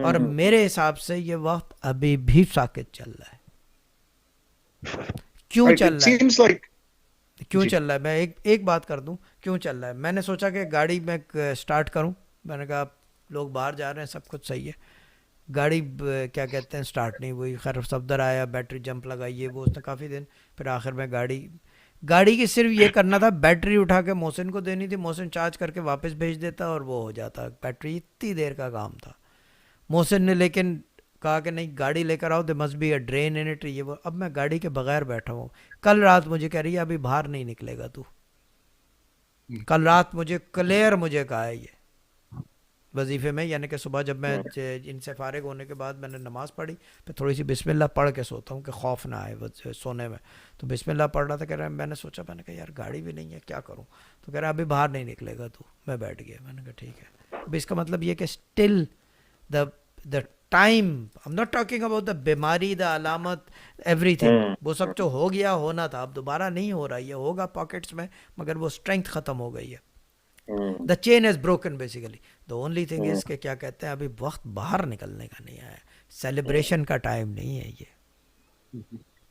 اور میرے حساب سے یہ وقت ابھی بھی ساکت چل رہا ہے. کیوں Right, چل it رہا ہے؟ seems like کیوں جی چل رہا ہے؟ میں ایک بات کر دوں کیوں چل رہا ہے. میں نے سوچا کہ گاڑی میں سٹارٹ کروں. میں نے کہا لوگ باہر جا رہے ہیں، سب کچھ صحیح ہے. گاڑی کیا کہتے ہیں سٹارٹ نہیں ہوئی. خیر صفدر آیا، بیٹری جمپ لگائیے، وہ اس نے کافی دن. پھر آخر میں گاڑی کی صرف یہ کرنا تھا، بیٹری اٹھا کے محسن کو دینی تھی، محسن چارج کر کے واپس بھیج دیتا اور وہ ہو جاتا. بیٹری اتنی دیر کا کام تھا. محسن نے لیکن کہا کہ نہیں گاڑی لے کر آؤ، they must be a drain in it, یہ وہ. اب میں گاڑی کے بغیر بیٹھا ہوں. کل رات مجھے کہہ رہی ہے ابھی باہر نہیں نکلے گا تو. کل رات مجھے کلیئر مجھے کہا ہے یہ وظیفے میں، یعنی کہ صبح جب میں ان سے فارغ ہونے کے بعد میں نے نماز پڑھی، پھر تھوڑی سی بسم اللہ پڑھ کے سوتا ہوں کہ خوف نہ آئے سونے میں. تو بسم اللہ پڑھ رہا تھا، کہہ رہا ہے میں نے سوچا، میں نے کہا یار گاڑی بھی نہیں ہے کیا کروں. تو کہہ رہا ابھی باہر نہیں نکلے گا تو. میں بیٹھ گیا. میں نے کہا ٹھیک ہے. اب اس کا مطلب یہ کہ still the the time I am not talking about the بیماری، دا علامت، ایوری تھنگ. وہ سب جو ہو گیا ہونا تھا اب دوبارہ نہیں ہو رہا. یہ ہوگا پاکٹس میں، مگر وہ اسٹرینتھ ختم ہو گئی ہے. The chain is broken basically. The only thing is کہ کیا کہتے ہیں ابھی وقت باہر نکلنے کا نہیں آیا. سیلیبریشن کا ٹائم نہیں ہے یہ.